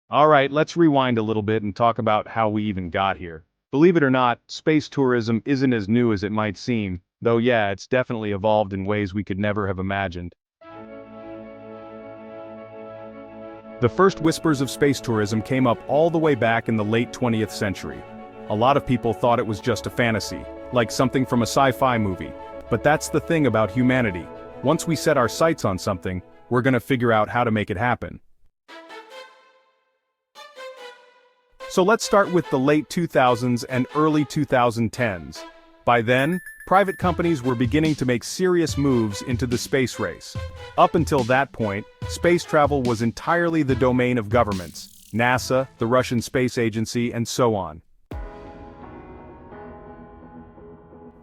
Alright, let's rewind a little bit and talk about how we even got here. Believe it or not, space tourism isn't as new as it might seem, though yeah, it's definitely evolved in ways we could never have imagined. The first whispers of space tourism came up all the way back in the late 20th century. A lot of people thought it was just a fantasy, like something from a sci-fi movie. But that's the thing about humanity. Once we set our sights on something, we're gonna figure out how to make it happen. So let's start with the late 2000s and early 2010s. By then, private companies were beginning to make serious moves into the space race. Up until that point, space travel was entirely the domain of governments, NASA, the Russian Space Agency, and so on.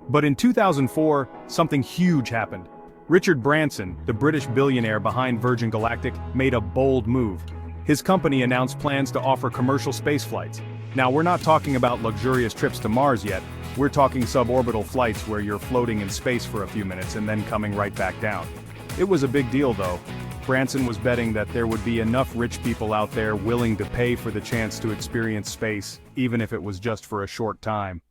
But in 2004, something huge happened. Richard Branson, the British billionaire behind Virgin Galactic, made a bold move. His company announced plans to offer commercial space flights. Now, we're not talking about luxurious trips to Mars yet. We're talking suborbital flights where you're floating in space for a few minutes and then coming right back down. It was a big deal though. Branson was betting that there would be enough rich people out there willing to pay for the chance to experience space, even if it was just for a short time.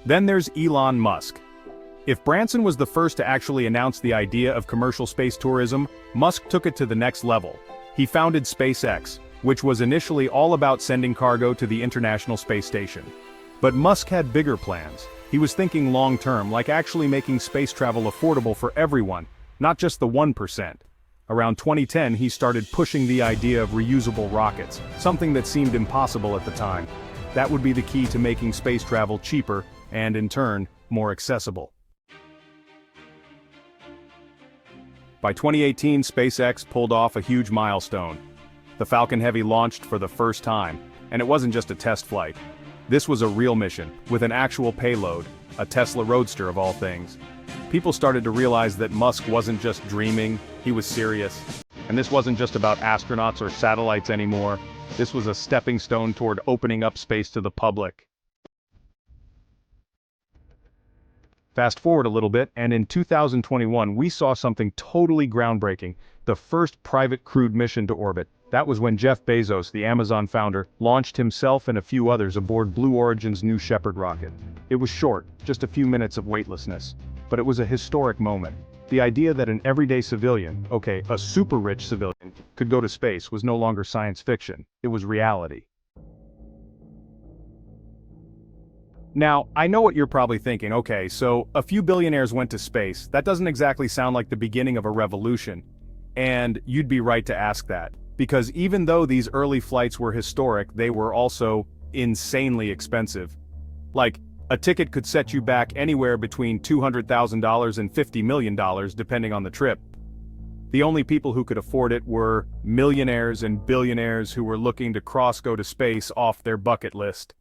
Then there's Elon Musk. If Branson was the first to actually announce the idea of commercial space tourism, Musk took it to the next level. He founded SpaceX, which was initially all about sending cargo to the International Space Station. But Musk had bigger plans. He was thinking long-term, like actually making space travel affordable for everyone, not just the 1%. Around 2010 he started pushing the idea of reusable rockets, something that seemed impossible at the time. That would be the key to making space travel cheaper, and in turn, more accessible. By 2018, SpaceX pulled off a huge milestone. The Falcon Heavy launched for the first time, and it wasn't just a test flight. This was a real mission, with an actual payload, a Tesla Roadster of all things. People started to realize that Musk wasn't just dreaming, he was serious. And this wasn't just about astronauts or satellites anymore. This was a stepping stone toward opening up space to the public. Fast forward a little bit, and in 2021 we saw something totally groundbreaking, the first private crewed mission to orbit. That was when Jeff Bezos, the Amazon founder, launched himself and a few others aboard Blue Origin's New Shepard rocket. It was short, just a few minutes of weightlessness. But it was a historic moment. The idea that an everyday civilian, okay, a super rich civilian, could go to space was no longer science fiction, it was reality. Now, I know what you're probably thinking, okay, so a few billionaires went to space, that doesn't exactly sound like the beginning of a revolution. And you'd be right to ask that, because even though these early flights were historic, they were also insanely expensive. Like, a ticket could set you back anywhere between $200,000 and $50 million depending on the trip. The only people who could afford it were millionaires and billionaires who were looking to go to space off their bucket list.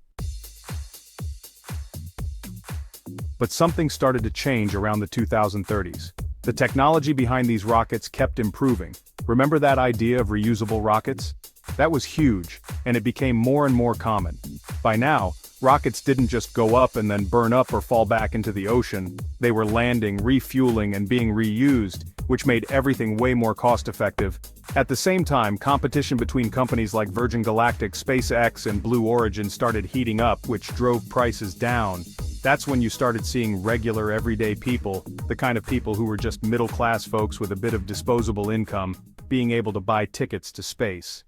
But something started to change around the 2030s. The technology behind these rockets kept improving. Remember that idea of reusable rockets? That was huge, and it became more and more common. By now, rockets didn't just go up and then burn up or fall back into the ocean. They were landing, refueling, and being reused, which made everything way more cost-effective. At the same time, competition between companies like Virgin Galactic, SpaceX, and Blue Origin started heating up, which drove prices down. That's when you started seeing regular everyday people, the kind of people who were just middle-class folks with a bit of disposable income, being able to buy tickets to space.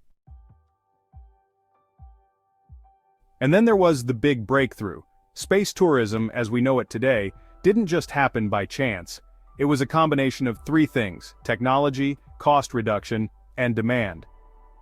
And then there was the big breakthrough. Space tourism, as we know it today, didn't just happen by chance. It was a combination of three things: technology, cost reduction, and demand.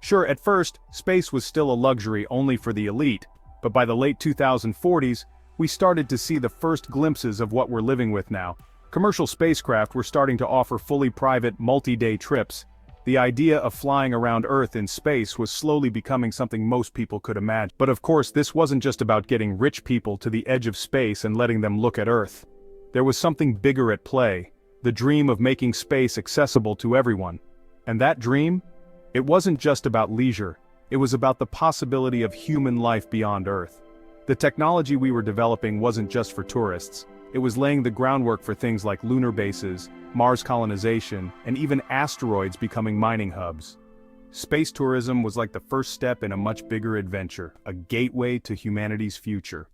Sure, at first, space was still a luxury only for the elite, but by the late 2040s, we started to see the first glimpses of what we're living with now. Commercial spacecraft were starting to offer fully private, multi-day trips. The idea of flying around Earth in space was slowly becoming something most people could imagine. But of course, this wasn't just about getting rich people to the edge of space and letting them look at Earth. There was something bigger at play, the dream of making space accessible to everyone. And that dream? It wasn't just about leisure, it was about the possibility of human life beyond Earth. The technology we were developing wasn't just for tourists, it was laying the groundwork for things like lunar bases, Mars colonization, and even asteroids becoming mining hubs. space tourism was like the first step in a much bigger adventure, a gateway to humanity's future.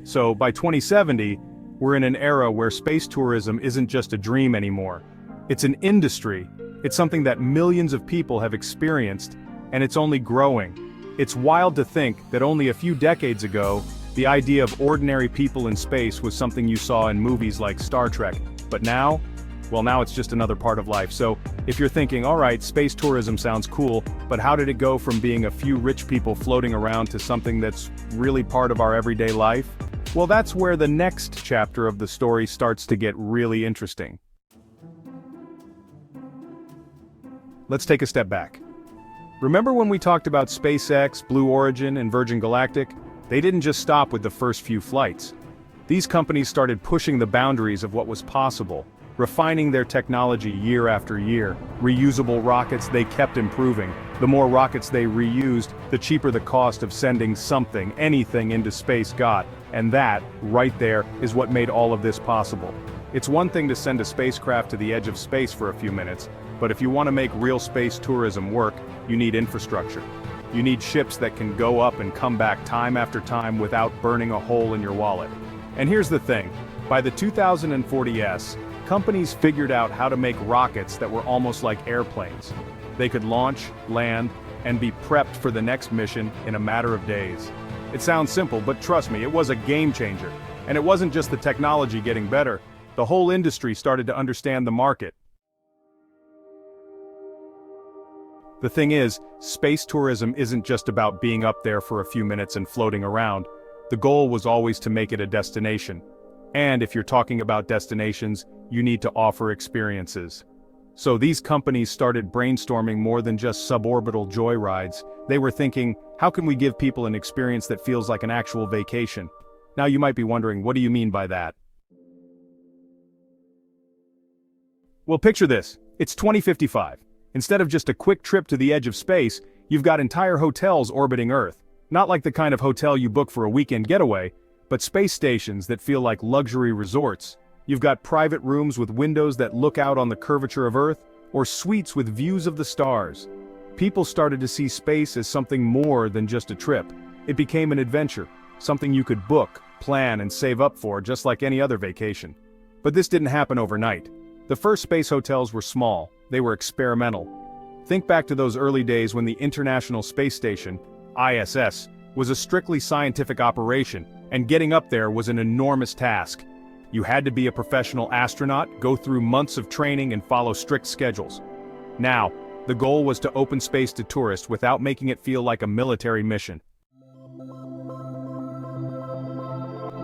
So, by 2070, we're in an era where space tourism isn't just a dream anymore. It's an industry. It's something that millions of people have experienced, and it's only growing. It's wild to think that only a few decades ago, the idea of ordinary people in space was something you saw in movies like Star Trek. But now? Well, now it's just another part of life. So, if you're thinking, alright, space tourism sounds cool, but how did it go from being a few rich people floating around to something that's really part of our everyday life? Well, that's where the next chapter of the story starts to get really interesting. Let's take a step back. Remember when we talked about SpaceX, Blue Origin, and Virgin Galactic? They didn't just stop with the first few flights. These companies started pushing the boundaries of what was possible, refining their technology year after year. Reusable rockets, they kept improving. The more rockets they reused, the cheaper the cost of sending something, anything into space got. And that, right there, is what made all of this possible. It's one thing to send a spacecraft to the edge of space for a few minutes, but if you want to make real space tourism work, you need infrastructure. You need ships that can go up and come back time after time without burning a hole in your wallet. And here's the thing, by the 2040s, companies figured out how to make rockets that were almost like airplanes. They could launch, land, and be prepped for the next mission in a matter of days. It sounds simple, but trust me, it was a game changer. And it wasn't just the technology getting better, the whole industry started to understand the market. The thing is, space tourism isn't just about being up there for a few minutes and floating around. The goal was always to make it a destination. And if you're talking about destinations, you need to offer experiences. So these companies started brainstorming more than just suborbital joyrides. They were thinking, how can we give people an experience that feels like an actual vacation? Now you might be wondering, what do you mean by that? Well, picture this. It's 2055. Instead of just a quick trip to the edge of space, you've got entire hotels orbiting Earth. Not like the kind of hotel you book for a weekend getaway, but space stations that feel like luxury resorts. You've got private rooms with windows that look out on the curvature of Earth, or suites with views of the stars. People started to see space as something more than just a trip. It became an adventure, something you could book, plan, and save up for just like any other vacation. But this didn't happen overnight. The first space hotels were small, they were experimental. Think back to those early days when the International Space Station, ISS, was a strictly scientific operation, and getting up there was an enormous task. You had to be a professional astronaut, go through months of training, and follow strict schedules. Now, the goal was to open space to tourists without making it feel like a military mission.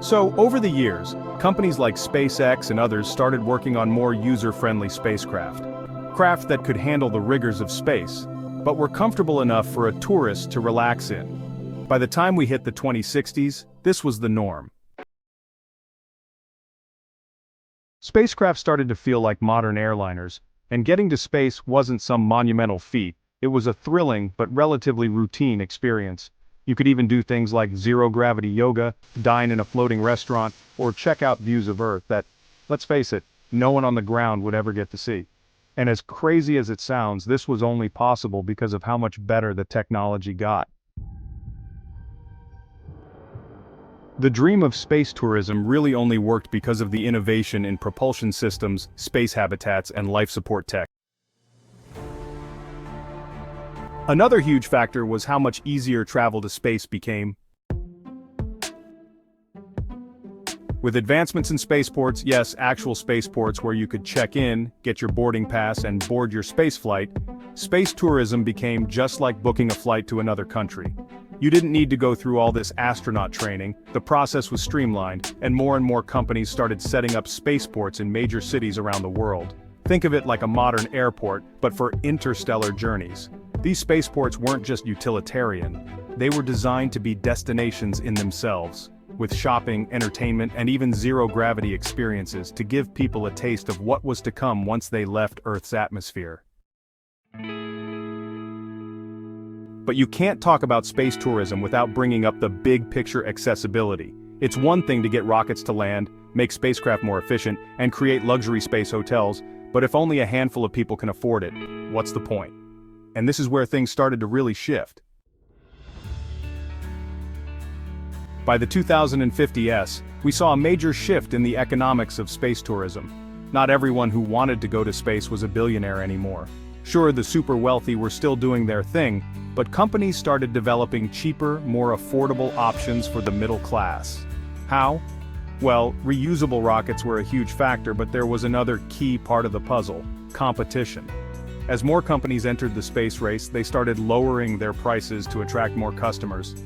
So, over the years, companies like SpaceX and others started working on more user-friendly spacecraft. Craft that could handle the rigors of space, but were comfortable enough for a tourist to relax in. By the time we hit the 2060s, this was the norm. Spacecraft started to feel like modern airliners, and getting to space wasn't some monumental feat. It was a thrilling but relatively routine experience. You could even do things like zero-gravity yoga, dine in a floating restaurant, or check out views of Earth that, let's face it, no one on the ground would ever get to see. And as crazy as it sounds, this was only possible because of how much better the technology got. The dream of space tourism really only worked because of the innovation in propulsion systems, space habitats, and life support tech. Another huge factor was how much easier travel to space became. With advancements in spaceports, yes, actual spaceports where you could check in, get your boarding pass, and board your spaceflight, space tourism became just like booking a flight to another country. You didn't need to go through all this astronaut training, the process was streamlined, and more companies started setting up spaceports in major cities around the world. Think of it like a modern airport, but for interstellar journeys. These spaceports weren't just utilitarian, they were designed to be destinations in themselves, with shopping, entertainment, and even zero-gravity experiences to give people a taste of what was to come once they left Earth's atmosphere. But you can't talk about space tourism without bringing up the big picture accessibility. It's one thing to get rockets to land, make spacecraft more efficient, and create luxury space hotels, But if only a handful of people can afford it, what's the point? And this is where things started to really shift. By the 2050s, we saw a major shift in the economics of space tourism. Not everyone who wanted to go to space was a billionaire anymore. Sure, the super wealthy were still doing their thing, but companies started developing cheaper, more affordable options for the middle class. How? Well, reusable rockets were a huge factor, but there was another key part of the puzzle: competition. As more companies entered the space race, they started lowering their prices to attract more customers.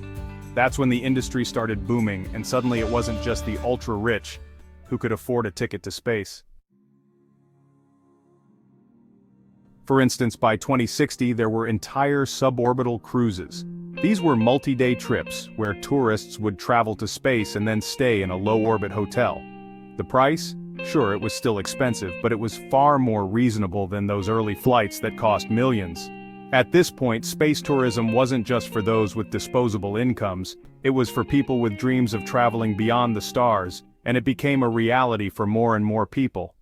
That's when the industry started booming, and suddenly it wasn't just the ultra-rich who could afford a ticket to space. For instance, by 2060 there were entire suborbital cruises. These were multi-day trips, where tourists would travel to space and then stay in a low-orbit hotel. The price? Sure, it was still expensive, but it was far more reasonable than those early flights that cost millions. At this point, space tourism wasn't just for those with disposable incomes, it was for people with dreams of traveling beyond the stars, and it became a reality for more and more people.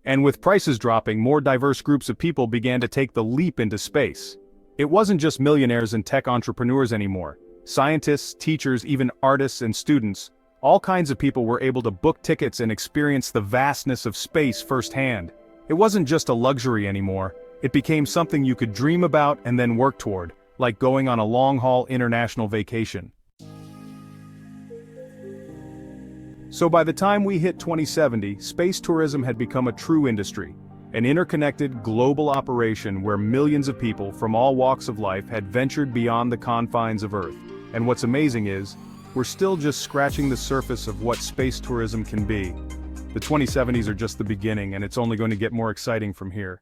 And with prices dropping, more diverse groups of people began to take the leap into space. It wasn't just millionaires and tech entrepreneurs anymore. Scientists, teachers, even artists and students, all kinds of people were able to book tickets and experience the vastness of space firsthand. It wasn't just a luxury anymore, it became something you could dream about and then work toward, like going on a long-haul international vacation. So by the time we hit 2070, space tourism had become a true industry, an interconnected global operation where millions of people from all walks of life had ventured beyond the confines of Earth. And what's amazing is, we're still just scratching the surface of what space tourism can be. The 2070s are just the beginning, and it's only going to get more exciting from here.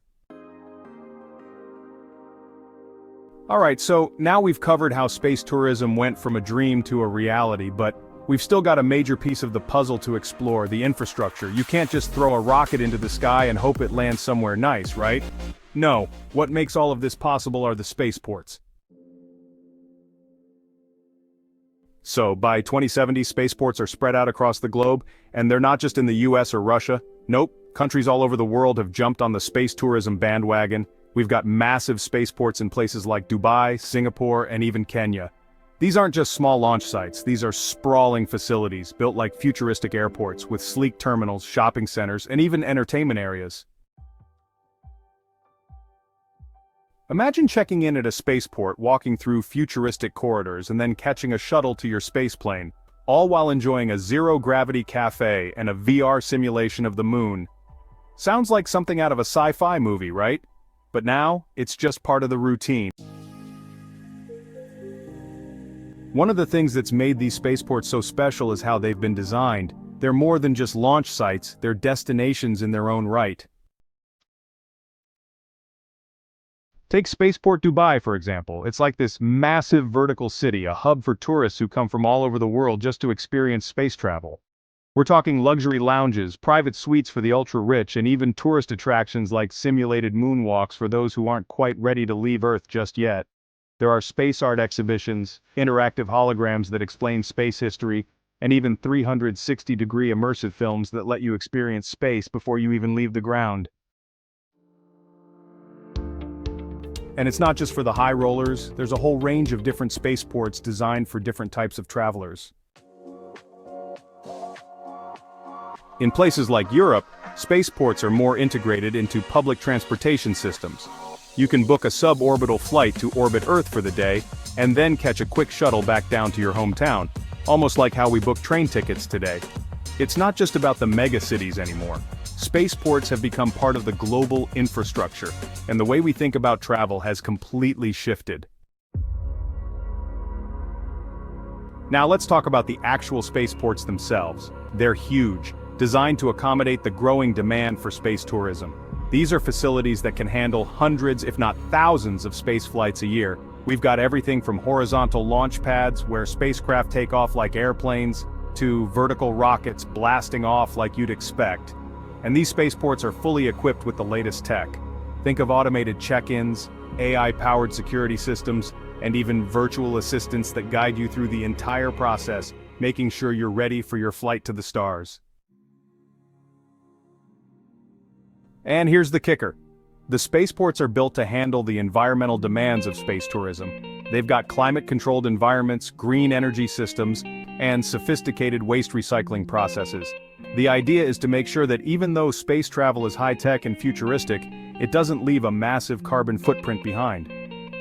Alright, so now we've covered how space tourism went from a dream to a reality, but we've still got a major piece of the puzzle to explore: the infrastructure. You can't just throw a rocket into the sky and hope it lands somewhere nice, right? No, what makes all of this possible are the spaceports. So, by 2070, spaceports are spread out across the globe, and they're not just in the US or Russia. Nope, countries all over the world have jumped on the space tourism bandwagon. We've got massive spaceports in places like Dubai, Singapore, and even Kenya. These aren't just small launch sites, these are sprawling facilities built like futuristic airports with sleek terminals, shopping centers, and even entertainment areas. Imagine checking in at a spaceport, walking through futuristic corridors, and then catching a shuttle to your spaceplane, all while enjoying a zero-gravity cafe and a VR simulation of the moon. Sounds like something out of a sci-fi movie, right? But now, it's just part of the routine. One of the things that's made these spaceports so special is how they've been designed. They're more than just launch sites, they're destinations in their own right. Take Spaceport Dubai, for example. It's like this massive vertical city, a hub for tourists who come from all over the world just to experience space travel. We're talking luxury lounges, private suites for the ultra-rich, and even tourist attractions like simulated moonwalks for those who aren't quite ready to leave Earth just yet. There are space art exhibitions, interactive holograms that explain space history, and even 360-degree immersive films that let you experience space before you even leave the ground. And it's not just for the high rollers, there's a whole range of different spaceports designed for different types of travelers. In places like Europe, spaceports are more integrated into public transportation systems. You can book a suborbital flight to orbit Earth for the day, and then catch a quick shuttle back down to your hometown, almost like how we book train tickets today. It's not just about the megacities anymore. Spaceports have become part of the global infrastructure, and the way we think about travel has completely shifted. Now let's talk about the actual spaceports themselves. They're huge, designed to accommodate the growing demand for space tourism. These are facilities that can handle hundreds, if not thousands, of space flights a year. We've got everything from horizontal launch pads, where spacecraft take off like airplanes, to vertical rockets blasting off like you'd expect. And these spaceports are fully equipped with the latest tech. Think of automated check-ins, AI-powered security systems, and even virtual assistants that guide you through the entire process, making sure you're ready for your flight to the stars. And here's the kicker. The spaceports are built to handle the environmental demands of space tourism. They've got climate-controlled environments, green energy systems, and sophisticated waste recycling processes. The idea is to make sure that even though space travel is high-tech and futuristic, it doesn't leave a massive carbon footprint behind.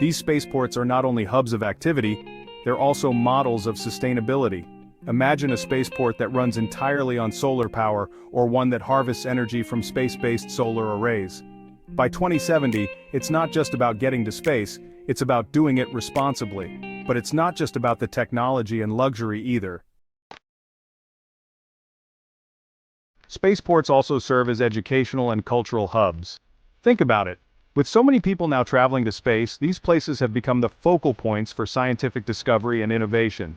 These spaceports are not only hubs of activity, they're also models of sustainability. Imagine a spaceport that runs entirely on solar power, or one that harvests energy from space-based solar arrays. By 2070, it's not just about getting to space, it's about doing it responsibly. But it's not just about the technology and luxury either. Spaceports also serve as educational and cultural hubs. Think about it. With so many people now traveling to space, these places have become the focal points for scientific discovery and innovation.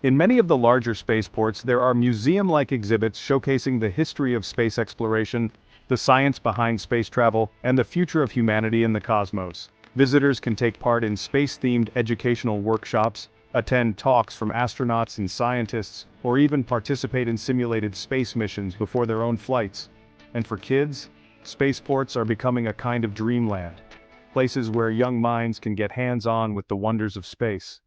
In many of the larger spaceports, there are museum-like exhibits showcasing the history of space exploration, the science behind space travel, and the future of humanity in the cosmos. Visitors can take part in space-themed educational workshops, attend talks from astronauts and scientists, or even participate in simulated space missions before their own flights. And for kids, spaceports are becoming a kind of dreamland, places where young minds can get hands-on with the wonders of space.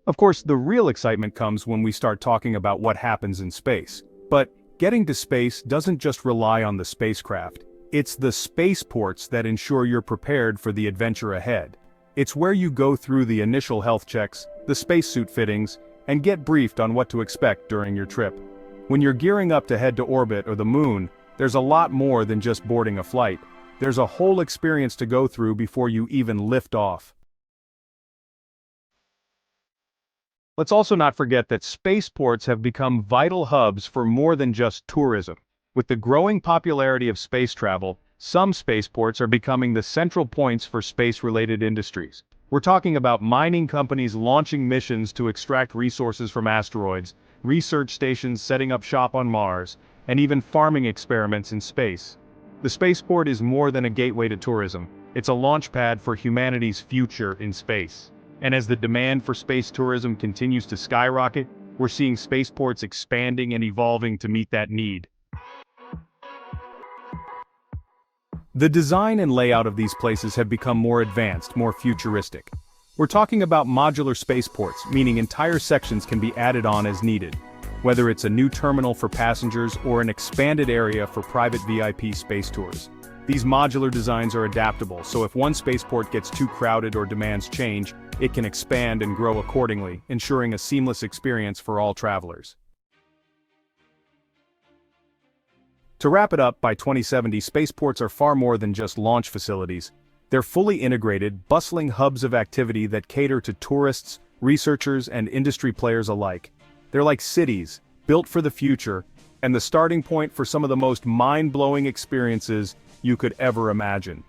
Of course, the real excitement comes when we start talking about what happens in space. But getting to space doesn't just rely on the spacecraft. It's the spaceports that ensure you're prepared for the adventure ahead. It's where you go through the initial health checks, the spacesuit fittings, and get briefed on what to expect during your trip. When you're gearing up to head to orbit or the moon, there's a lot more than just boarding a flight. There's a whole experience to go through before you even lift off. Let's also not forget that spaceports have become vital hubs for more than just tourism. With the growing popularity of space travel, some spaceports are becoming the central points for space-related industries. We're talking about mining companies launching missions to extract resources from asteroids, research stations setting up shop on Mars, and even farming experiments in space. The spaceport is more than a gateway to tourism. It's a launch pad for humanity's future in space. And as the demand for space tourism continues to skyrocket, we're seeing spaceports expanding and evolving to meet that need. The design and layout of these places have become more advanced, more futuristic. We're talking about modular spaceports, meaning entire sections can be added on as needed, whether it's a new terminal for passengers or an expanded area for private VIP space tours. These modular designs are adaptable, so if one spaceport gets too crowded or demands change, it can expand and grow accordingly, ensuring a seamless experience for all travelers. To wrap it up, by 2070, spaceports are far more than just launch facilities. They're fully integrated, bustling hubs of activity that cater to tourists, researchers, and industry players alike. They're like cities, built for the future, and the starting point for some of the most mind-blowing experiences you could ever imagine.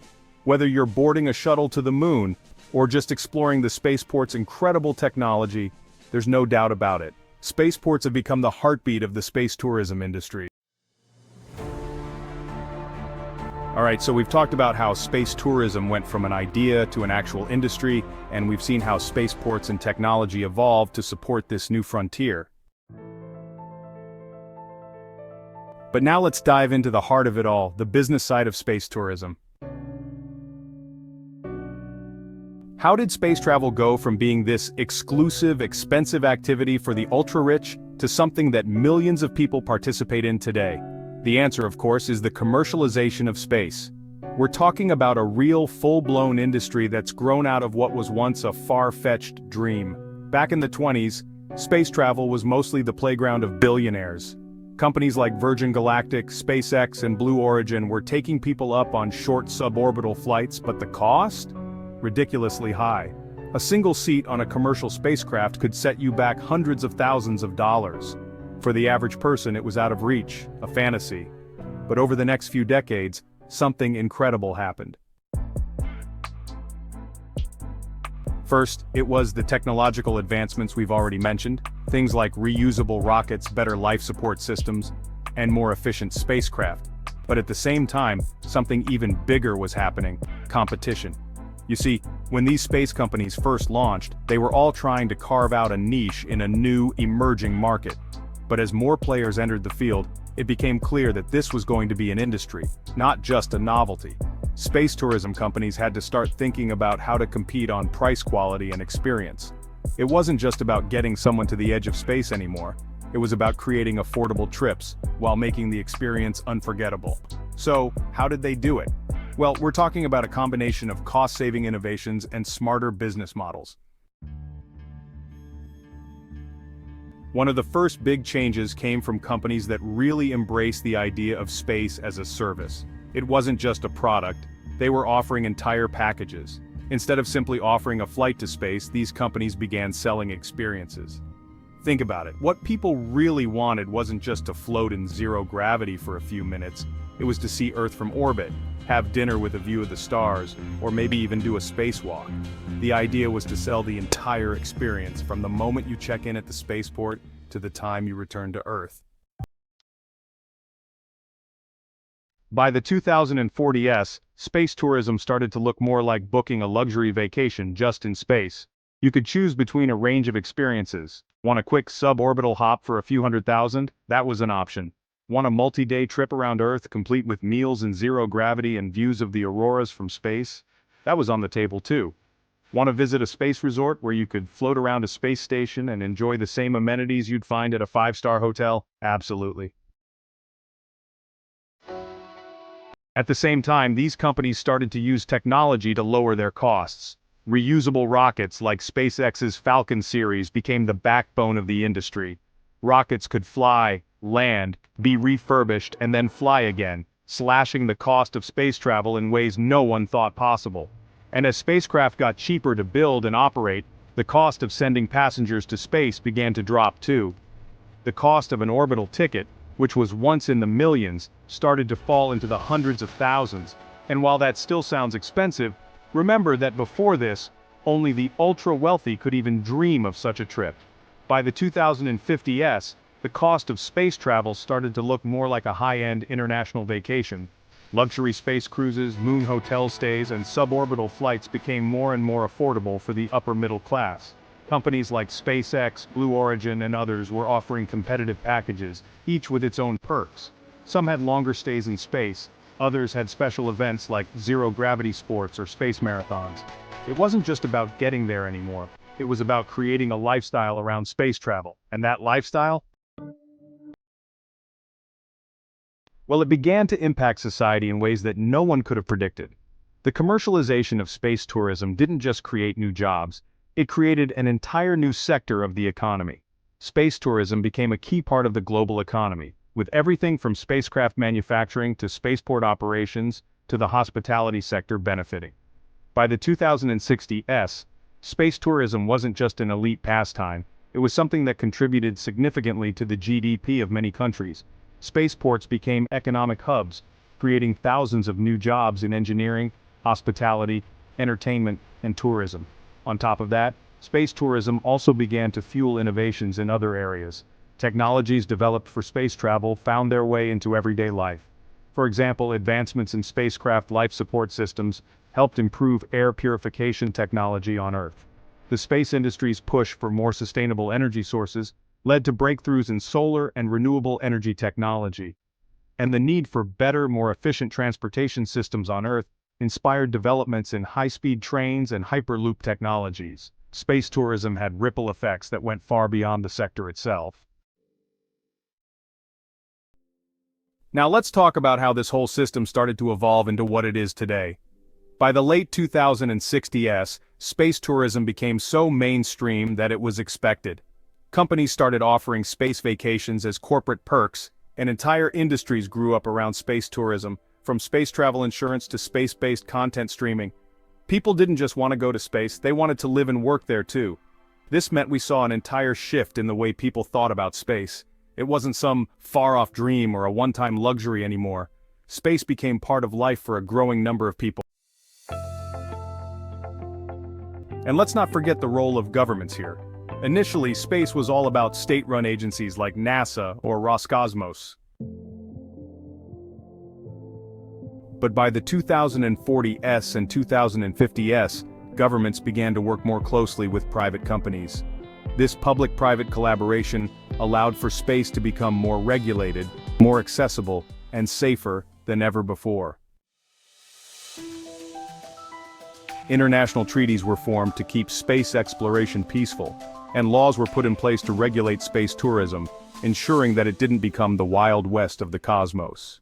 Whether you're boarding a shuttle to the moon, or just exploring the spaceport's incredible technology, there's no doubt about it. Spaceports have become the heartbeat of the space tourism industry. Alright, so we've talked about how space tourism went from an idea to an actual industry, and we've seen how spaceports and technology evolved to support this new frontier. But now let's dive into the heart of it all, the business side of space tourism. How did space travel go from being this exclusive, expensive activity for the ultra-rich to something that millions of people participate in today? The answer, of course, is the commercialization of space. We're talking about a real, full-blown industry that's grown out of what was once a far-fetched dream. Back in the 20s, space travel was mostly the playground of billionaires. Companies like Virgin Galactic, SpaceX, and Blue Origin were taking people up on short suborbital flights, but the cost? Ridiculously high. A single seat on a commercial spacecraft could set you back hundreds of thousands of dollars. For the average person, it was out of reach, a fantasy. But over the next few decades, something incredible happened. First, it was the technological advancements we've already mentioned, things like reusable rockets, better life support systems, and more efficient spacecraft. But at the same time, something even bigger was happening: competition. You see, when these space companies first launched, they were all trying to carve out a niche in a new, emerging market. But as more players entered the field, it became clear that this was going to be an industry, not just a novelty. Space tourism companies had to start thinking about how to compete on price, quality, and experience. It wasn't just about getting someone to the edge of space anymore. It was about creating affordable trips, while making the experience unforgettable. So, how did they do it? Well, we're talking about a combination of cost-saving innovations and smarter business models. One of the first big changes came from companies that really embraced the idea of space as a service. It wasn't just a product, they were offering entire packages. Instead of simply offering a flight to space, these companies began selling experiences. Think about it, what people really wanted wasn't just to float in zero gravity for a few minutes, it was to see Earth from orbit, have dinner with a view of the stars, or maybe even do a spacewalk. The idea was to sell the entire experience from the moment you check in at the spaceport to the time you return to Earth. By the 2040s, space tourism started to look more like booking a luxury vacation just in space. You could choose between a range of experiences. Want a quick suborbital hop for a few $100,000? That was an option. Want a multi-day trip around Earth complete with meals in zero gravity and views of the auroras from space? That was on the table too. Want to visit a space resort where you could float around a space station and enjoy the same amenities you'd find at a five-star hotel? Absolutely. At the same time, these companies started to use technology to lower their costs. Reusable rockets like SpaceX's Falcon series became the backbone of the industry. Rockets could fly, land, be refurbished, and then fly again, slashing the cost of space travel in ways no one thought possible. And as spacecraft got cheaper to build and operate, the cost of sending passengers to space began to drop too. The cost of an orbital ticket, which was once in the millions, started to fall into the hundreds of thousands. And while that still sounds expensive, remember that before this, only the ultra-wealthy could even dream of such a trip. By the 2050s, the cost of space travel started to look more like a high-end international vacation. Luxury space cruises, moon hotel stays, and suborbital flights became more and more affordable for the upper middle class. Companies like SpaceX, Blue Origin, and others were offering competitive packages, each with its own perks. Some had longer stays in space, others had special events like zero-gravity sports or space marathons. It wasn't just about getting there anymore, it was about creating a lifestyle around space travel. And that lifestyle? Well, it began to impact society in ways that no one could have predicted. The commercialization of space tourism didn't just create new jobs, it created an entire new sector of the economy. Space tourism became a key part of the global economy, with everything from spacecraft manufacturing to spaceport operations to the hospitality sector benefiting. By the 2060s, space tourism wasn't just an elite pastime, it was something that contributed significantly to the GDP of many countries. Spaceports became economic hubs, creating thousands of new jobs in engineering, hospitality, entertainment, and tourism. On top of that, space tourism also began to fuel innovations in other areas. Technologies developed for space travel found their way into everyday life. For example, advancements in spacecraft life support systems helped improve air purification technology on Earth. The space industry's push for more sustainable energy sources led to breakthroughs in solar and renewable energy technology. And the need for better, more efficient transportation systems on Earth inspired developments in high-speed trains and hyperloop technologies. Space tourism had ripple effects that went far beyond the sector itself. Now let's talk about how this whole system started to evolve into what it is today. By the late 2060s, space tourism became so mainstream that it was expected. Companies started offering space vacations as corporate perks, and entire industries grew up around space tourism, from space travel insurance to space-based content streaming. People didn't just want to go to space, they wanted to live and work there too. This meant we saw an entire shift in the way people thought about space. It wasn't some far-off dream or a one-time luxury anymore. Space became part of life for a growing number of people. And let's not forget the role of governments here. Initially, space was all about state-run agencies like NASA or Roscosmos. But by the 2040s and 2050s, governments began to work more closely with private companies. This public-private collaboration allowed for space to become more regulated, more accessible, and safer than ever before. International treaties were formed to keep space exploration peaceful, and laws were put in place to regulate space tourism, ensuring that it didn't become the Wild West of the cosmos.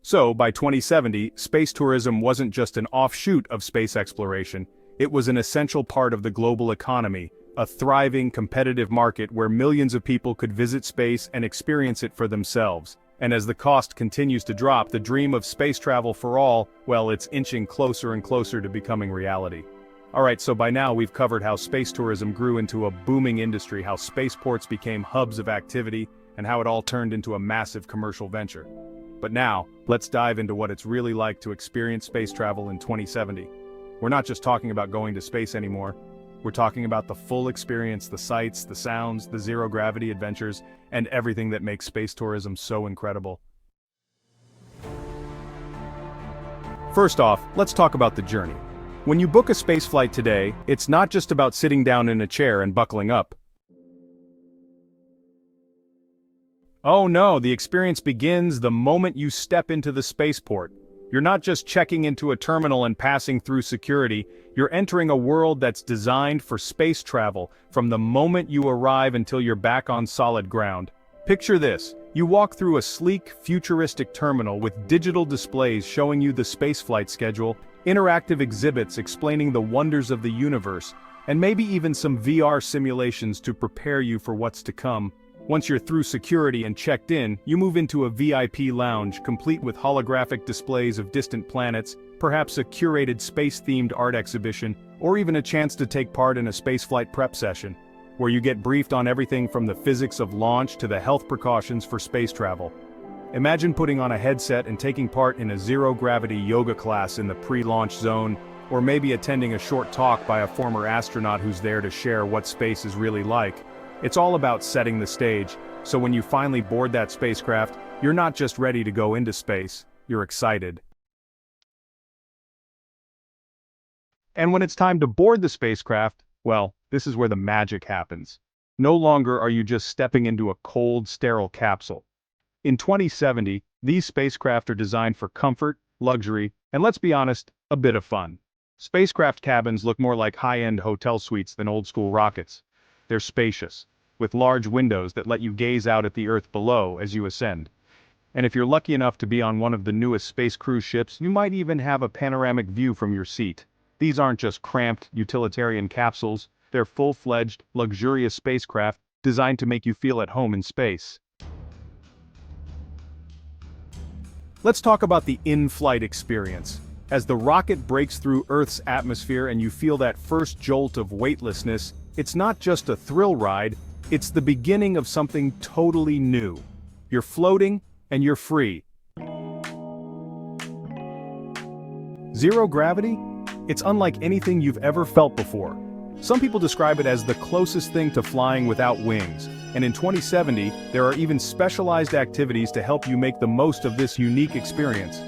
So, by 2070, space tourism wasn't just an offshoot of space exploration, it was an essential part of the global economy, a thriving, competitive market where millions of people could visit space and experience it for themselves. And as the cost continues to drop, the dream of space travel for all, well, it's inching closer and closer to becoming reality. Alright, so by now we've covered how space tourism grew into a booming industry, how spaceports became hubs of activity, and how it all turned into a massive commercial venture. But now, let's dive into what it's really like to experience space travel in 2070. We're not just talking about going to space anymore. We're talking about the full experience, the sights, the sounds, the zero-gravity adventures, and everything that makes space tourism so incredible. First off, let's talk about the journey. When you book a space flight today, it's not just about sitting down in a chair and buckling up. Oh no, the experience begins the moment you step into the spaceport. You're not just checking into a terminal and passing through security, you're entering a world that's designed for space travel, from the moment you arrive until you're back on solid ground. Picture this, you walk through a sleek, futuristic terminal with digital displays showing you the spaceflight schedule, interactive exhibits explaining the wonders of the universe, and maybe even some VR simulations to prepare you for what's to come. Once you're through security and checked in, you move into a VIP lounge complete with holographic displays of distant planets, perhaps a curated space-themed art exhibition, or even a chance to take part in a spaceflight prep session, where you get briefed on everything from the physics of launch to the health precautions for space travel. Imagine putting on a headset and taking part in a zero-gravity yoga class in the pre-launch zone, or maybe attending a short talk by a former astronaut who's there to share what space is really like. It's all about setting the stage, so when you finally board that spacecraft, you're not just ready to go into space, you're excited. And when it's time to board the spacecraft, well, this is where the magic happens. No longer are you just stepping into a cold, sterile capsule. In 2070, these spacecraft are designed for comfort, luxury, and let's be honest, a bit of fun. Spacecraft cabins look more like high-end hotel suites than old-school rockets. They're spacious, with large windows that let you gaze out at the Earth below as you ascend. And if you're lucky enough to be on one of the newest space cruise ships, you might even have a panoramic view from your seat. These aren't just cramped, utilitarian capsules, they're full-fledged, luxurious spacecraft designed to make you feel at home in space. Let's talk about the in-flight experience. As the rocket breaks through Earth's atmosphere and you feel that first jolt of weightlessness, it's not just a thrill ride, it's the beginning of something totally new. You're floating, and you're free. Zero gravity? It's unlike anything you've ever felt before. Some people describe it as the closest thing to flying without wings, and in 2070, there are even specialized activities to help you make the most of this unique experience.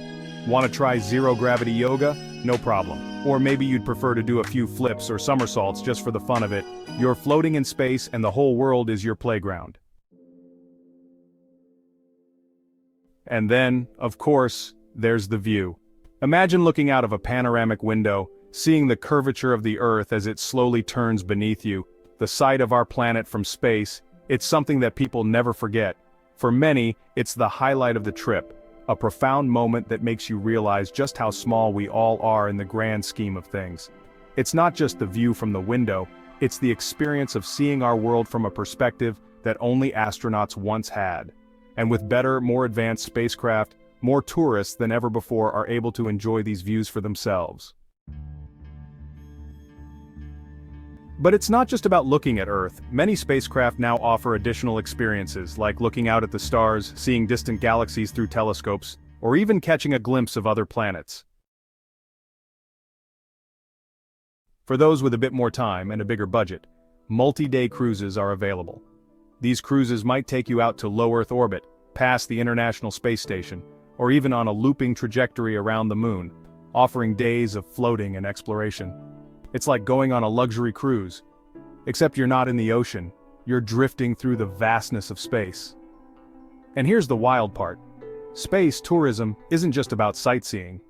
Want to try zero-gravity yoga? No problem. Or maybe you'd prefer to do a few flips or somersaults just for the fun of it. You're floating in space and the whole world is your playground. And then, of course, there's the view. Imagine looking out of a panoramic window, seeing the curvature of the Earth as it slowly turns beneath you. The sight of our planet from space, it's something that people never forget. For many, it's the highlight of the trip. A profound moment that makes you realize just how small we all are in the grand scheme of things. It's not just the view from the window, it's the experience of seeing our world from a perspective that only astronauts once had. And with better, more advanced spacecraft, more tourists than ever before are able to enjoy these views for themselves. But it's not just about looking at Earth. Many spacecraft now offer additional experiences, like looking out at the stars, seeing distant galaxies through telescopes, or even catching a glimpse of other planets. For those with a bit more time and a bigger budget, multi-day cruises are available. These cruises might take you out to low Earth orbit, past the International Space Station, or even on a looping trajectory around the Moon, offering days of floating and exploration. It's like going on a luxury cruise. Except you're not in the ocean, you're drifting through the vastness of space. And here's the wild part. Space tourism isn't just about sightseeing,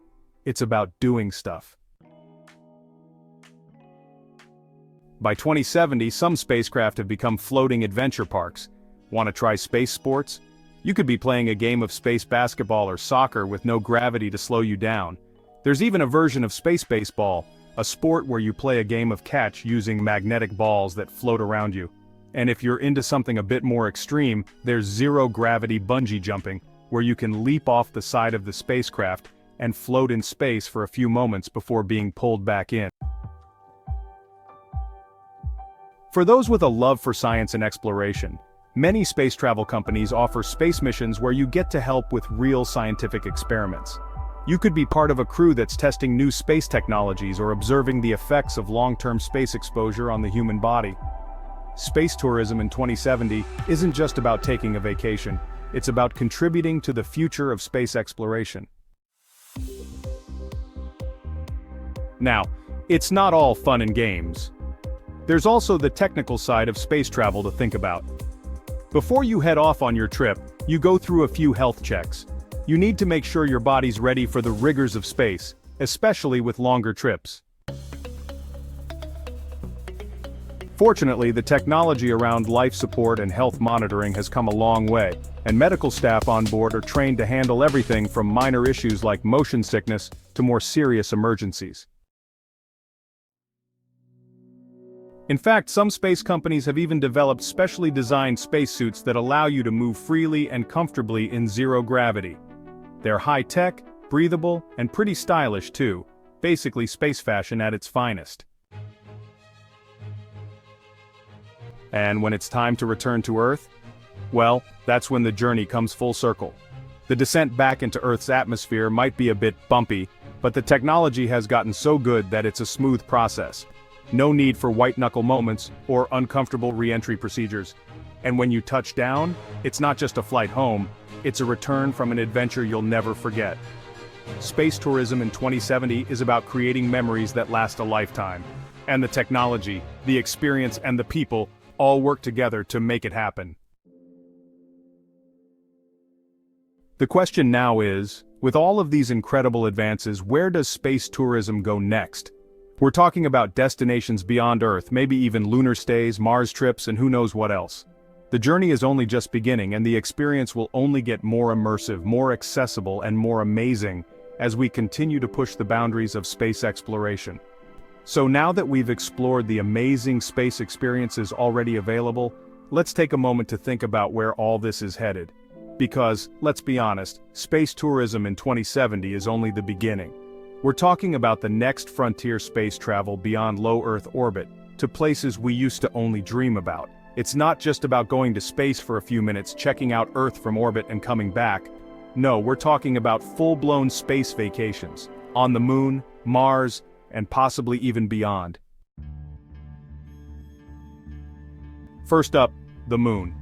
it's about doing stuff. By 2070, some spacecraft have become floating adventure parks. Want to try space sports? You could be playing a game of space basketball or soccer with no gravity to slow you down. There's even a version of space baseball, a sport where you play a game of catch using magnetic balls that float around you. And if you're into something a bit more extreme, there's zero-gravity bungee jumping, where you can leap off the side of the spacecraft and float in space for a few moments before being pulled back in. For those with a love for science and exploration, many space travel companies offer space missions where you get to help with real scientific experiments. You could be part of a crew that's testing new space technologies or observing the effects of long-term space exposure on the human body. Space tourism in 2070 isn't just about taking a vacation, it's about contributing to the future of space exploration. Now, it's not all fun and games. There's also the technical side of space travel to think about. Before you head off on your trip, you go through a few health checks. You need to make sure your body's ready for the rigors of space, especially with longer trips. Fortunately, the technology around life support and health monitoring has come a long way, and medical staff on board are trained to handle everything from minor issues like motion sickness to more serious emergencies. In fact, some space companies have even developed specially designed spacesuits that allow you to move freely and comfortably in zero gravity. They're high-tech, breathable, and pretty stylish too, basically space fashion at its finest. And when it's time to return to Earth? Well, that's when the journey comes full circle. The descent back into Earth's atmosphere might be a bit bumpy, but the technology has gotten so good that it's a smooth process. No need for white-knuckle moments or uncomfortable re-entry procedures. And when you touch down, it's not just a flight home, it's a return from an adventure you'll never forget. Space tourism in 2070 is about creating memories that last a lifetime. And the technology, the experience, and the people all work together to make it happen. The question now is, with all of these incredible advances, where does space tourism go next? We're talking about destinations beyond Earth, maybe even lunar stays, Mars trips, and who knows what else. The journey is only just beginning, and the experience will only get more immersive, more accessible, and more amazing as we continue to push the boundaries of space exploration. So now that we've explored the amazing space experiences already available, let's take a moment to think about where all this is headed. Because, let's be honest, space tourism in 2070 is only the beginning. We're talking about the next frontier space travel beyond low Earth orbit, to places we used to only dream about. It's not just about going to space for a few minutes, checking out Earth from orbit and coming back. No, we're talking about full-blown space vacations, on the Moon, Mars, and possibly even beyond. First up, the Moon.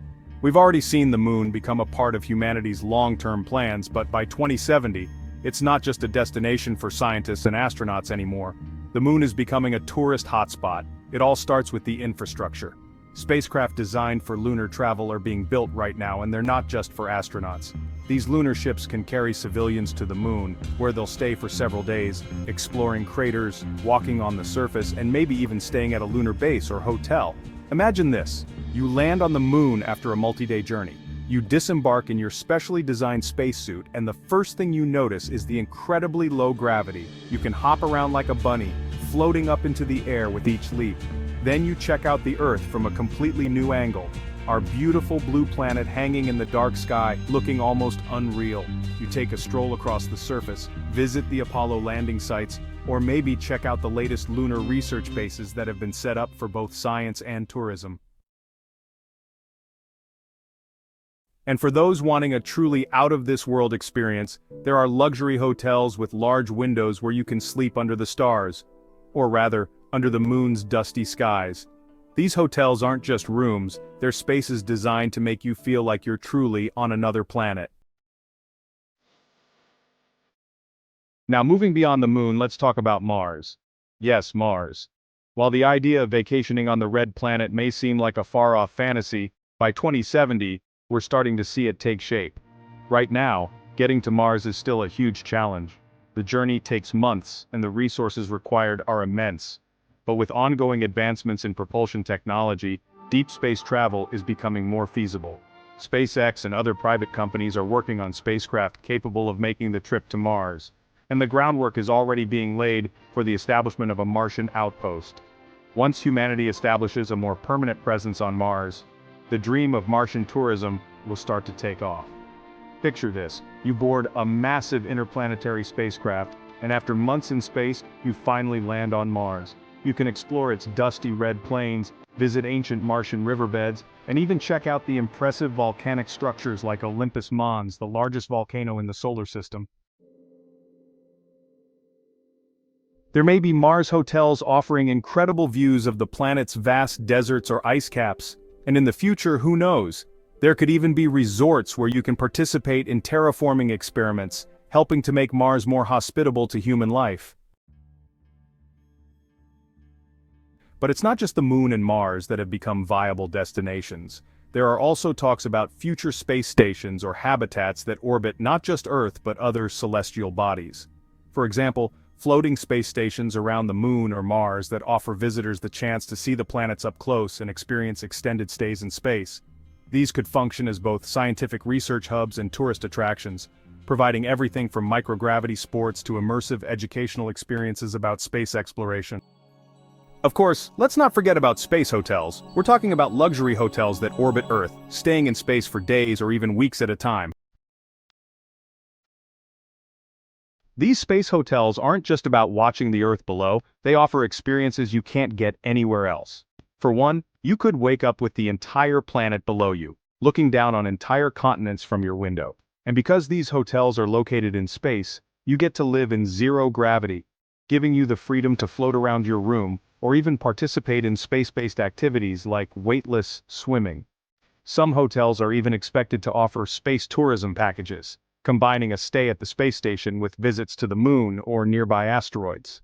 We've already seen the Moon become a part of humanity's long-term plans, but by 2070, it's not just a destination for scientists and astronauts anymore. The Moon is becoming a tourist hotspot. It all starts with the infrastructure. Spacecraft designed for lunar travel are being built right now, and they're not just for astronauts. These lunar ships can carry civilians to the Moon, where they'll stay for several days, exploring craters, walking on the surface, and maybe even staying at a lunar base or hotel. Imagine this. You land on the Moon after a multi-day journey. You disembark in your specially designed spacesuit, and the first thing you notice is the incredibly low gravity. You can hop around like a bunny, floating up into the air with each leap. Then you check out the Earth from a completely new angle. Our beautiful blue planet hanging in the dark sky, looking almost unreal. You take a stroll across the surface, visit the Apollo landing sites, or maybe check out the latest lunar research bases that have been set up for both science and tourism. And for those wanting a truly out-of-this-world experience, there are luxury hotels with large windows where you can sleep under the stars. Or rather, under the Moon's dusty skies. These hotels aren't just rooms, they're spaces designed to make you feel like you're truly on another planet. Now moving beyond the Moon, let's talk about Mars. Yes, Mars. While the idea of vacationing on the red planet may seem like a far-off fantasy, by 2070, we're starting to see it take shape. Right now, getting to Mars is still a huge challenge. The journey takes months, and the resources required are immense. But with ongoing advancements in propulsion technology, deep space travel is becoming more feasible. SpaceX and other private companies are working on spacecraft capable of making the trip to Mars, and the groundwork is already being laid for the establishment of a Martian outpost. Once humanity establishes a more permanent presence on Mars, the dream of Martian tourism will start to take off. Picture this: you board a massive interplanetary spacecraft, and after months in space, you finally land on Mars. You can explore its dusty red plains, visit ancient Martian riverbeds, and even check out the impressive volcanic structures like Olympus Mons, the largest volcano in the solar system. There may be Mars hotels offering incredible views of the planet's vast deserts or ice caps, and in the future, who knows? There could even be resorts where you can participate in terraforming experiments, helping to make Mars more hospitable to human life. But it's not just the Moon and Mars that have become viable destinations. There are also talks about future space stations or habitats that orbit not just Earth but other celestial bodies. For example, floating space stations around the Moon or Mars that offer visitors the chance to see the planets up close and experience extended stays in space. These could function as both scientific research hubs and tourist attractions, providing everything from microgravity sports to immersive educational experiences about space exploration. Of course, let's not forget about space hotels. We're talking about luxury hotels that orbit Earth, staying in space for days or even weeks at a time. These space hotels aren't just about watching the Earth below, they offer experiences you can't get anywhere else. For one, you could wake up with the entire planet below you, looking down on entire continents from your window. And because these hotels are located in space, you get to live in zero gravity, giving you the freedom to float around your room, or even participate in space-based activities like weightless swimming. Some hotels are even expected to offer space tourism packages, combining a stay at the space station with visits to the Moon or nearby asteroids.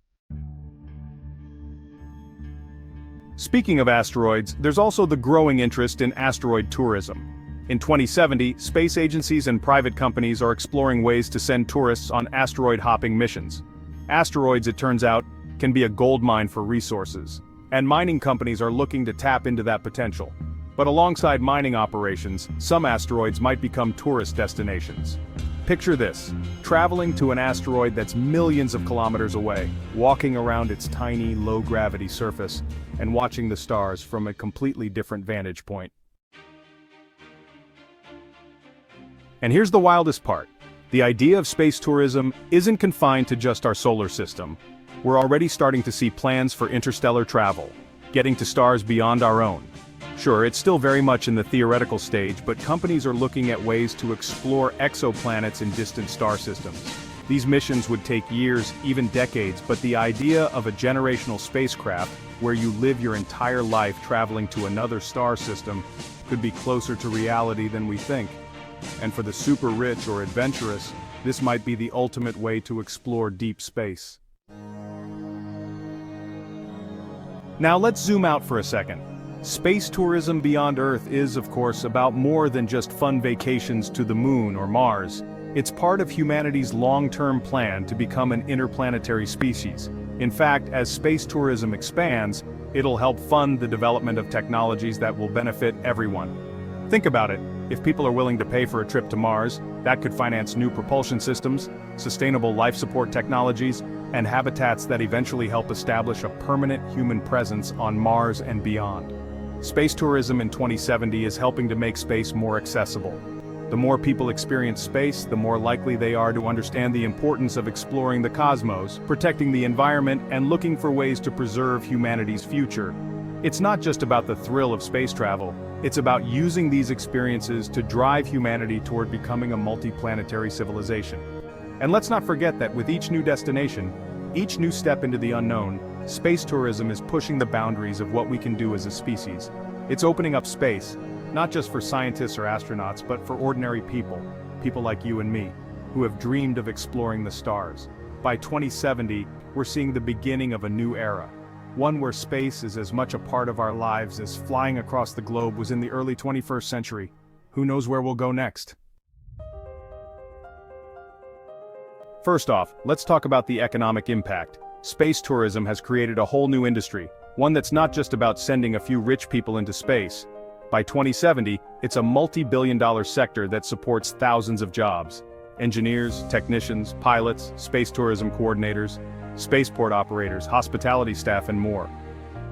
Speaking of asteroids, there's also the growing interest in asteroid tourism. In 2070, space agencies and private companies are exploring ways to send tourists on asteroid-hopping missions. Asteroids, it turns out, can be a goldmine for resources, and mining companies are looking to tap into that potential. But alongside mining operations, some asteroids might become tourist destinations. Picture this: traveling to an asteroid that's millions of kilometers away, walking around its tiny, low-gravity surface, and watching the stars from a completely different vantage point. And here's the wildest part. The idea of space tourism isn't confined to just our solar system. We're already starting to see plans for interstellar travel, getting to stars beyond our own. Sure, it's still very much in the theoretical stage, but companies are looking at ways to explore exoplanets in distant star systems. These missions would take years, even decades, but the idea of a generational spacecraft, where you live your entire life traveling to another star system, could be closer to reality than we think. And for the super rich or adventurous, this might be the ultimate way to explore deep space. Now let's zoom out for a second. Space tourism beyond Earth is, of course, about more than just fun vacations to the Moon or Mars. It's part of humanity's long-term plan to become an interplanetary species. In fact, as space tourism expands, it'll help fund the development of technologies that will benefit everyone. Think about it. If people are willing to pay for a trip to Mars, that could finance new propulsion systems, sustainable life support technologies, and habitats that eventually help establish a permanent human presence on Mars and beyond. Space tourism in 2070 is helping to make space more accessible. The more people experience space, the more likely they are to understand the importance of exploring the cosmos, protecting the environment, and looking for ways to preserve humanity's future. It's not just about the thrill of space travel, it's about using these experiences to drive humanity toward becoming a multi-planetary civilization. And let's not forget that with each new destination, each new step into the unknown, space tourism is pushing the boundaries of what we can do as a species. It's opening up space, not just for scientists or astronauts, but for ordinary people, people like you and me, who have dreamed of exploring the stars. By 2070, we're seeing the beginning of a new era, one where space is as much a part of our lives as flying across the globe was in the early 21st century. Who knows where we'll go next? First off, let's talk about the economic impact. Space tourism has created a whole new industry, one that's not just about sending a few rich people into space. By 2070, it's a multi-billion-dollar sector that supports thousands of jobs. Engineers, technicians, pilots, space tourism coordinators, spaceport operators, hospitality staff, and more.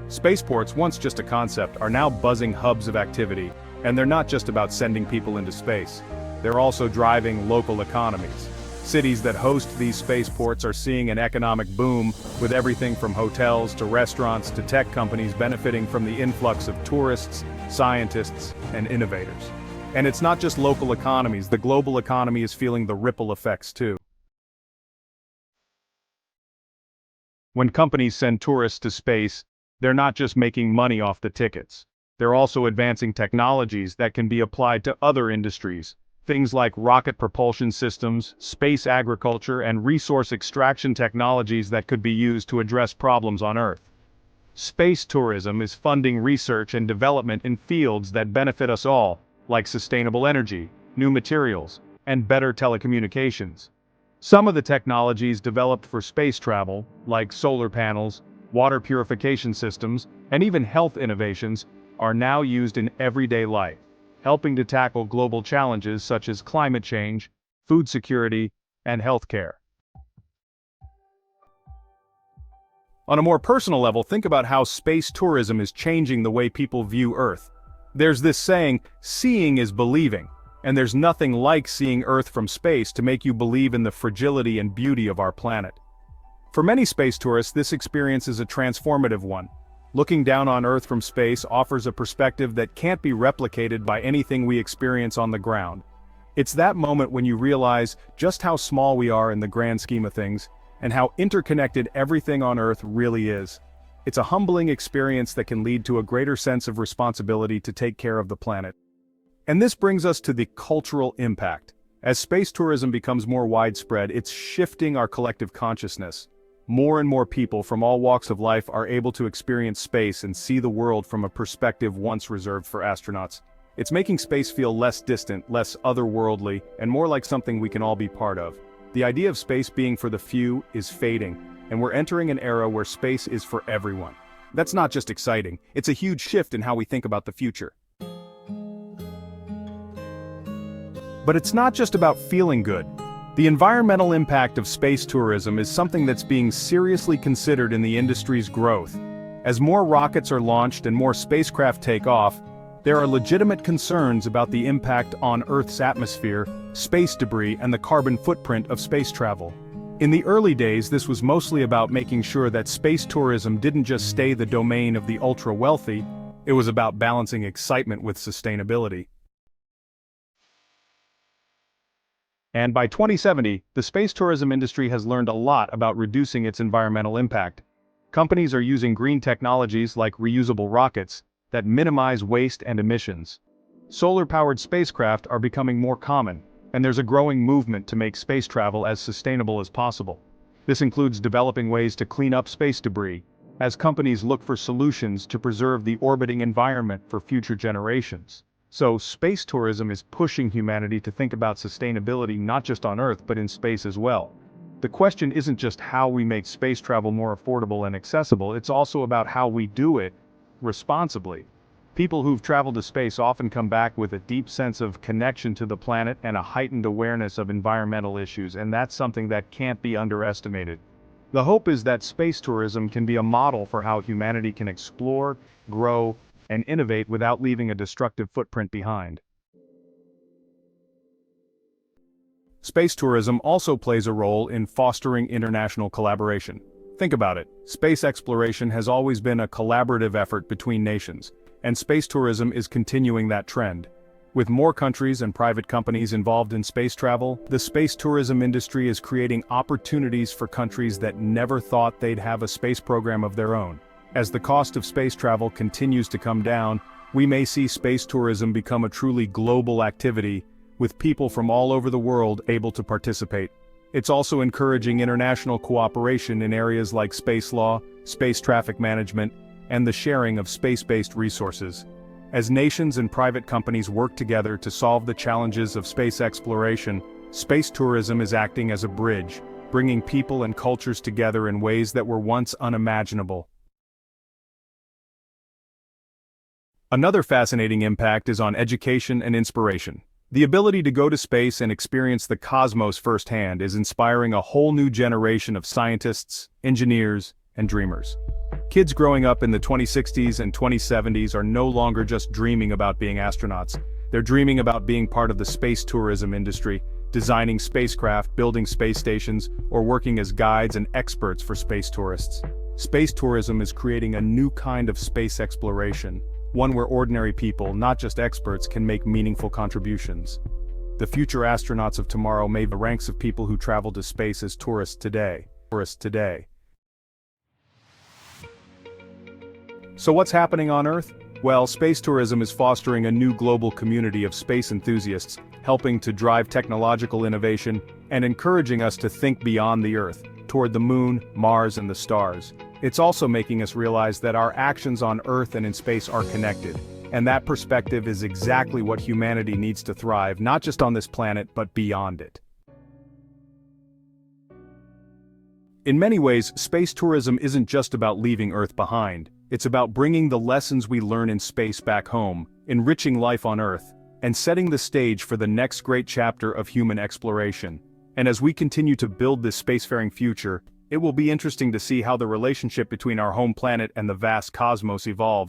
Spaceports, once just a concept, are now buzzing hubs of activity, and they're not just about sending people into space. They're also driving local economies. Cities that host these spaceports are seeing an economic boom, with everything from hotels to restaurants to tech companies benefiting from the influx of tourists, scientists, and innovators. And it's not just local economies, the global economy is feeling the ripple effects too. When companies send tourists to space, they're not just making money off the tickets. They're also advancing technologies that can be applied to other industries. Things like rocket propulsion systems, space agriculture, and resource extraction technologies that could be used to address problems on Earth. Space tourism is funding research and development in fields that benefit us all, like sustainable energy, new materials, and better telecommunications. Some of the technologies developed for space travel, like solar panels, water purification systems, and even health innovations, are now used in everyday life, helping to tackle global challenges such as climate change, food security, and healthcare. On a more personal level, think about how space tourism is changing the way people view Earth. There's this saying, seeing is believing, and there's nothing like seeing Earth from space to make you believe in the fragility and beauty of our planet. For many space tourists, this experience is a transformative one. Looking down on Earth from space offers a perspective that can't be replicated by anything we experience on the ground. It's that moment when you realize just how small we are in the grand scheme of things, and how interconnected everything on Earth really is. It's a humbling experience that can lead to a greater sense of responsibility to take care of the planet. And this brings us to the cultural impact. As space tourism becomes more widespread, it's shifting our collective consciousness. More and more people from all walks of life are able to experience space and see the world from a perspective once reserved for astronauts. It's making space feel less distant, less otherworldly, and more like something we can all be part of. The idea of space being for the few is fading, and we're entering an era where space is for everyone. That's not just exciting, it's a huge shift in how we think about the future. But it's not just about feeling good. The environmental impact of space tourism is something that's being seriously considered in the industry's growth. As more rockets are launched and more spacecraft take off, there are legitimate concerns about the impact on Earth's atmosphere, space debris, and the carbon footprint of space travel. In the early days, this was mostly about making sure that space tourism didn't just stay the domain of the ultra-wealthy, it was about balancing excitement with sustainability. And by 2070, the space tourism industry has learned a lot about reducing its environmental impact. Companies are using green technologies like reusable rockets that minimize waste and emissions. Solar-powered spacecraft are becoming more common, and there's a growing movement to make space travel as sustainable as possible. This includes developing ways to clean up space debris, as companies look for solutions to preserve the orbiting environment for future generations. So, space tourism is pushing humanity to think about sustainability not just on Earth but in space as well. The question isn't just how we make space travel more affordable and accessible, it's also about how we do it responsibly. People who've traveled to space often come back with a deep sense of connection to the planet and a heightened awareness of environmental issues, and that's something that can't be underestimated. The hope is that space tourism can be a model for how humanity can explore, grow, and innovate without leaving a destructive footprint behind. Space tourism also plays a role in fostering international collaboration. Think about it, space exploration has always been a collaborative effort between nations, and space tourism is continuing that trend. With more countries and private companies involved in space travel, the space tourism industry is creating opportunities for countries that never thought they'd have a space program of their own. As the cost of space travel continues to come down, we may see space tourism become a truly global activity, with people from all over the world able to participate. It's also encouraging international cooperation in areas like space law, space traffic management, and the sharing of space-based resources. As nations and private companies work together to solve the challenges of space exploration, space tourism is acting as a bridge, bringing people and cultures together in ways that were once unimaginable. Another fascinating impact is on education and inspiration. The ability to go to space and experience the cosmos firsthand is inspiring a whole new generation of scientists, engineers, and dreamers. Kids growing up in the 2060s and 2070s are no longer just dreaming about being astronauts. They're dreaming about being part of the space tourism industry, designing spacecraft, building space stations, or working as guides and experts for space tourists. Space tourism is creating a new kind of space exploration, one where ordinary people, not just experts, can make meaningful contributions. The future astronauts of tomorrow may be the ranks of people who travel to space as tourists today. So what's happening on Earth? Well, space tourism is fostering a new global community of space enthusiasts, helping to drive technological innovation and encouraging us to think beyond the Earth, toward the Moon, Mars, and the stars. It's also making us realize that our actions on Earth and in space are connected, and that perspective is exactly what humanity needs to thrive, not just on this planet, but beyond it. In many ways, space tourism isn't just about leaving Earth behind. It's about bringing the lessons we learn in space back home, enriching life on Earth, and setting the stage for the next great chapter of human exploration. And as we continue to build this spacefaring future, it will be interesting to see how the relationship between our home planet and the vast cosmos evolves.